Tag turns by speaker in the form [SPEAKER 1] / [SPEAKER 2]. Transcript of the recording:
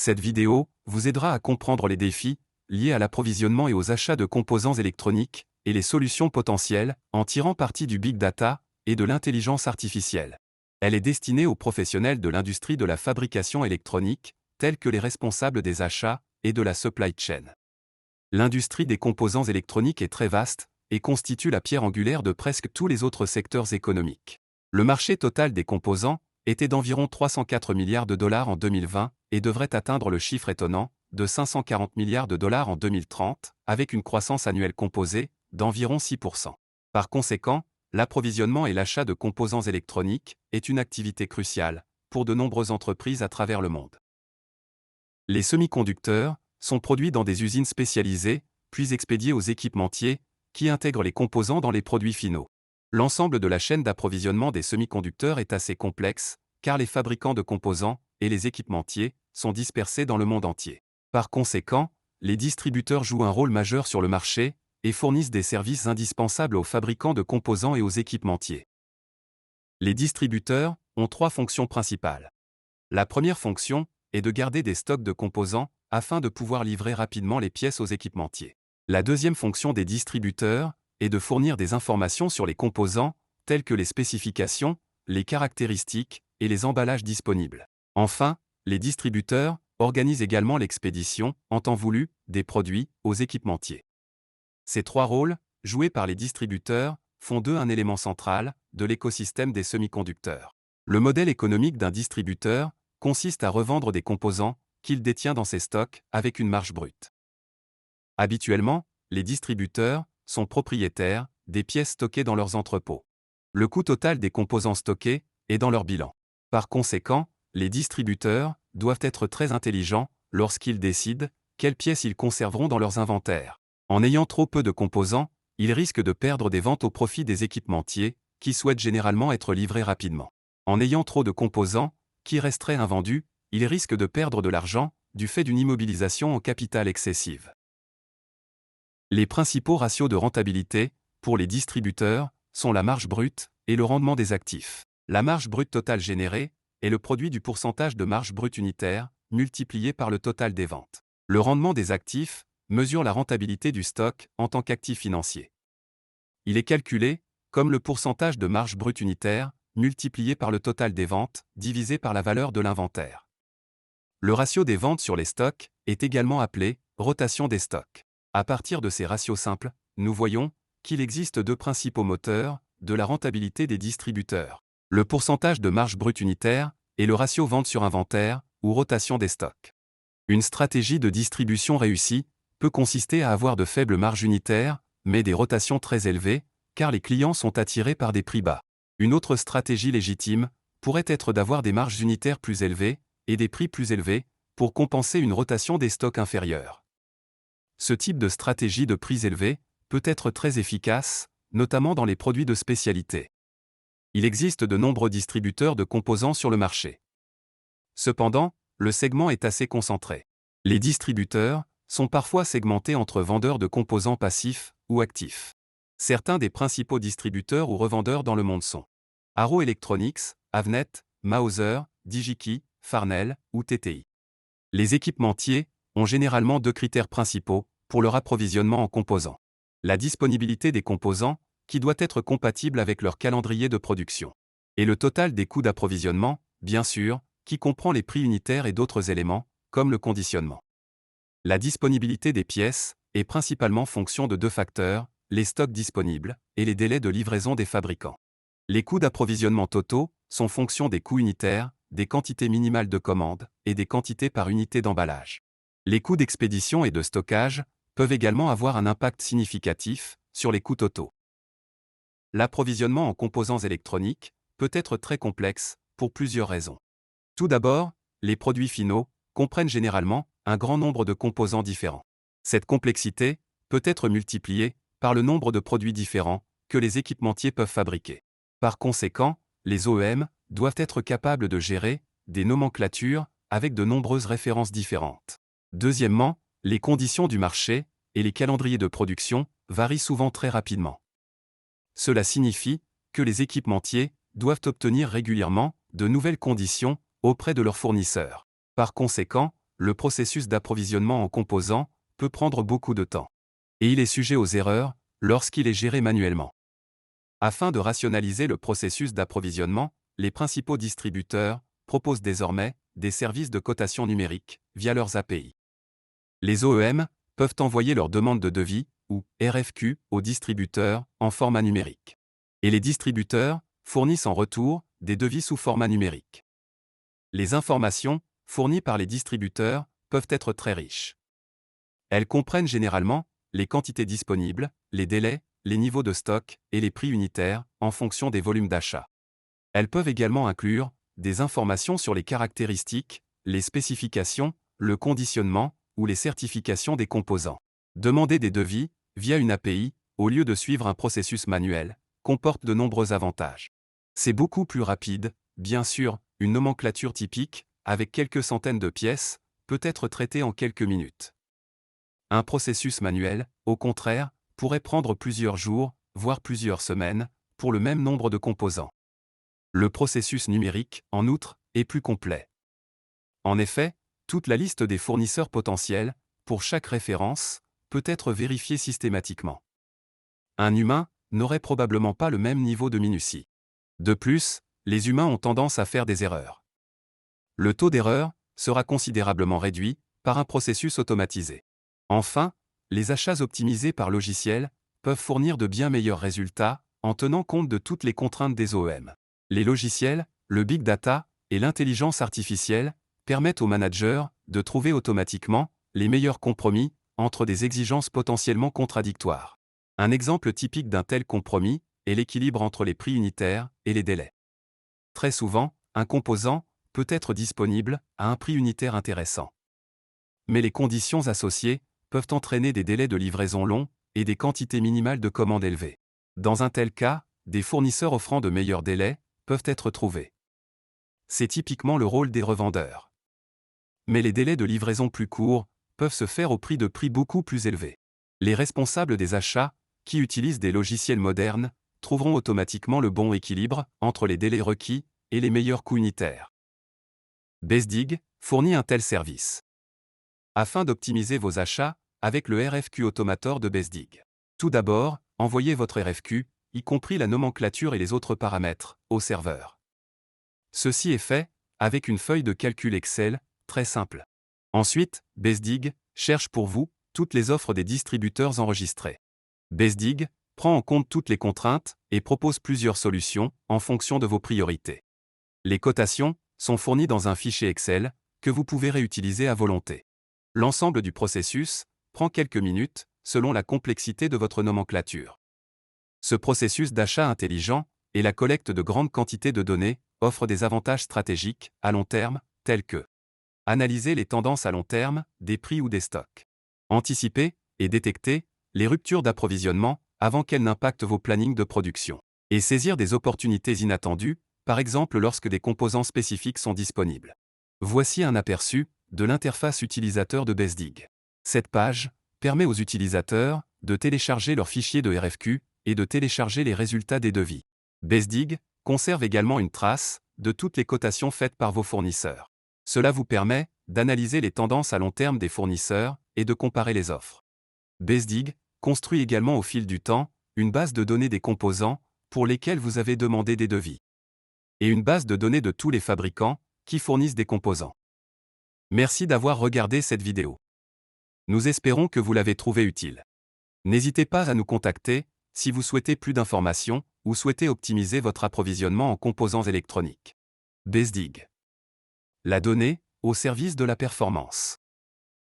[SPEAKER 1] Cette vidéo vous aidera à comprendre les défis liés à l'approvisionnement et aux achats de composants électroniques et les solutions potentielles en tirant parti du big data et de l'intelligence artificielle. Elle est destinée aux professionnels de l'industrie de la fabrication électronique, tels que les responsables des achats et de la supply chain. L'industrie des composants électroniques est très vaste et constitue la pierre angulaire de presque tous les autres secteurs économiques. Le marché total des composants était d'environ 304 milliards de dollars en 2020 et devrait atteindre le chiffre étonnant de 540 milliards de dollars en 2030, avec une croissance annuelle composée d'environ 6%. Par conséquent, l'approvisionnement et l'achat de composants électroniques est une activité cruciale pour de nombreuses entreprises à travers le monde. Les semi-conducteurs sont produits dans des usines spécialisées, puis expédiés aux équipementiers, qui intègrent les composants dans les produits finaux. L'ensemble de la chaîne d'approvisionnement des semi-conducteurs est assez complexe, car les fabricants de composants et les équipementiers sont dispersés dans le monde entier. Par conséquent, les distributeurs jouent un rôle majeur sur le marché et fournissent des services indispensables aux fabricants de composants et aux équipementiers. Les distributeurs ont trois fonctions principales. La première fonction est de garder des stocks de composants afin de pouvoir livrer rapidement les pièces aux équipementiers. La deuxième fonction des distributeurs est de fournir des informations sur les composants, telles que les spécifications, les caractéristiques et les emballages disponibles. Enfin, les distributeurs organisent également l'expédition, en temps voulu, des produits aux équipementiers. Ces trois rôles, joués par les distributeurs, font d'eux un élément central de l'écosystème des semi-conducteurs. Le modèle économique d'un distributeur consiste à revendre des composants qu'il détient dans ses stocks avec une marge brute. Habituellement, les distributeurs sont propriétaires des pièces stockées dans leurs entrepôts. Le coût total des composants stockés est dans leur bilan. Par conséquent, les distributeurs doivent être très intelligents lorsqu'ils décident quelles pièces ils conserveront dans leurs inventaires. En ayant trop peu de composants, ils risquent de perdre des ventes au profit des équipementiers, qui souhaitent généralement être livrés rapidement. En ayant trop de composants, qui resteraient invendus, ils risquent de perdre de l'argent, du fait d'une immobilisation en capital excessive. Les principaux ratios de rentabilité, pour les distributeurs, sont la marge brute et le rendement des actifs. La marge brute totale générée est le produit du pourcentage de marge brute unitaire, multiplié par le total des ventes. Le rendement des actifs mesure la rentabilité du stock en tant qu'actif financier. Il est calculé comme le pourcentage de marge brute unitaire, multiplié par le total des ventes, divisé par la valeur de l'inventaire. Le ratio des ventes sur les stocks est également appelé rotation des stocks. À partir de ces ratios simples, nous voyons qu'il existe deux principaux moteurs de la rentabilité des distributeurs. Le pourcentage de marge brute unitaire et le ratio vente sur inventaire, ou rotation des stocks. Une stratégie de distribution réussie peut consister à avoir de faibles marges unitaires, mais des rotations très élevées, car les clients sont attirés par des prix bas. Une autre stratégie légitime pourrait être d'avoir des marges unitaires plus élevées et des prix plus élevés pour compenser une rotation des stocks inférieure. Ce type de stratégie de prix élevés peut être très efficace, notamment dans les produits de spécialité. Il existe de nombreux distributeurs de composants sur le marché. Cependant, le segment est assez concentré. Les distributeurs sont parfois segmentés entre vendeurs de composants passifs ou actifs. Certains des principaux distributeurs ou revendeurs dans le monde sont Arrow Electronics, Avnet, Mouser, DigiKey, Farnell ou TTI. Les équipementiers ont généralement deux critères principaux pour leur approvisionnement en composants. La disponibilité des composants, qui doit être compatible avec leur calendrier de production. Et le total des coûts d'approvisionnement, bien sûr, qui comprend les prix unitaires et d'autres éléments, comme le conditionnement. La disponibilité des pièces est principalement fonction de deux facteurs, les stocks disponibles et les délais de livraison des fabricants. Les coûts d'approvisionnement totaux sont fonction des coûts unitaires, des quantités minimales de commandes et des quantités par unité d'emballage. Les coûts d'expédition et de stockage peuvent également avoir un impact significatif sur les coûts totaux. L'approvisionnement en composants électroniques peut être très complexe pour plusieurs raisons. Tout d'abord, les produits finaux comprennent généralement un grand nombre de composants différents. Cette complexité peut être multipliée par le nombre de produits différents que les équipementiers peuvent fabriquer. Par conséquent, les OEM doivent être capables de gérer des nomenclatures avec de nombreuses références différentes. Deuxièmement, les conditions du marché et les calendriers de production varient souvent très rapidement. Cela signifie que les équipementiers doivent obtenir régulièrement de nouvelles conditions auprès de leurs fournisseurs. Par conséquent, le processus d'approvisionnement en composants peut prendre beaucoup de temps. Et il est sujet aux erreurs lorsqu'il est géré manuellement. Afin de rationaliser le processus d'approvisionnement, les principaux distributeurs proposent désormais des services de cotation numérique via leurs API. Les OEM peuvent envoyer leurs demandes de devis, ou RFQ, aux distributeurs en format numérique. Et les distributeurs fournissent en retour des devis sous format numérique. Les informations fournies par les distributeurs peuvent être très riches. Elles comprennent généralement les quantités disponibles, les délais, les niveaux de stock et les prix unitaires en fonction des volumes d'achat. Elles peuvent également inclure des informations sur les caractéristiques, les spécifications, le conditionnement ou les certifications des composants. Demander des devis via une API, au lieu de suivre un processus manuel, comporte de nombreux avantages. C'est beaucoup plus rapide, bien sûr, une nomenclature typique, avec quelques centaines de pièces, peut être traitée en quelques minutes. Un processus manuel, au contraire, pourrait prendre plusieurs jours, voire plusieurs semaines, pour le même nombre de composants. Le processus numérique, en outre, est plus complet. En effet, toute la liste des fournisseurs potentiels, pour chaque référence, peut être vérifiée systématiquement. Un humain n'aurait probablement pas le même niveau de minutie. De plus, les humains ont tendance à faire des erreurs. Le taux d'erreur sera considérablement réduit par un processus automatisé. Enfin, les achats optimisés par logiciel peuvent fournir de bien meilleurs résultats en tenant compte de toutes les contraintes des OEM. Les logiciels, le big data et l'intelligence artificielle permettent aux managers de trouver automatiquement les meilleurs compromis entre des exigences potentiellement contradictoires. Un exemple typique d'un tel compromis est l'équilibre entre les prix unitaires et les délais. Très souvent, un composant peut être disponible à un prix unitaire intéressant. Mais les conditions associées peuvent entraîner des délais de livraison longs et des quantités minimales de commandes élevées. Dans un tel cas, des fournisseurs offrant de meilleurs délais peuvent être trouvés. C'est typiquement le rôle des revendeurs. Mais les délais de livraison plus courts peuvent se faire au prix de prix beaucoup plus élevés. Les responsables des achats, qui utilisent des logiciels modernes, trouveront automatiquement le bon équilibre entre les délais requis et les meilleurs coûts unitaires. Bezdig fournit un tel service. Afin d'optimiser vos achats avec le RFQ Automator de Bezdig. Tout d'abord, envoyez votre RFQ, y compris la nomenclature et les autres paramètres, au serveur. Ceci est fait avec une feuille de calcul Excel, très simple. Ensuite, Bezdig cherche pour vous toutes les offres des distributeurs enregistrés. Bezdig prend en compte toutes les contraintes et propose plusieurs solutions en fonction de vos priorités. Les cotations sont fournies dans un fichier Excel que vous pouvez réutiliser à volonté. L'ensemble du processus prend quelques minutes selon la complexité de votre nomenclature. Ce processus d'achat intelligent et la collecte de grandes quantités de données offre des avantages stratégiques à long terme, tels que analyser les tendances à long terme, des prix ou des stocks. Anticiper et détecter les ruptures d'approvisionnement avant qu'elles n'impactent vos plannings de production. Et saisir des opportunités inattendues, par exemple lorsque des composants spécifiques sont disponibles. Voici un aperçu de l'interface utilisateur de Bezdig. Cette page permet aux utilisateurs de télécharger leurs fichiers de RFQ et de télécharger les résultats des devis. Bezdig conserve également une trace de toutes les cotations faites par vos fournisseurs. Cela vous permet d'analyser les tendances à long terme des fournisseurs et de comparer les offres. Bezdig construit également au fil du temps une base de données des composants pour lesquels vous avez demandé des devis. Et une base de données de tous les fabricants qui fournissent des composants. Merci d'avoir regardé cette vidéo. Nous espérons que vous l'avez trouvée utile. N'hésitez pas à nous contacter si vous souhaitez plus d'informations ou souhaitez optimiser votre approvisionnement en composants électroniques. Bezdig. La donnée au service de la performance.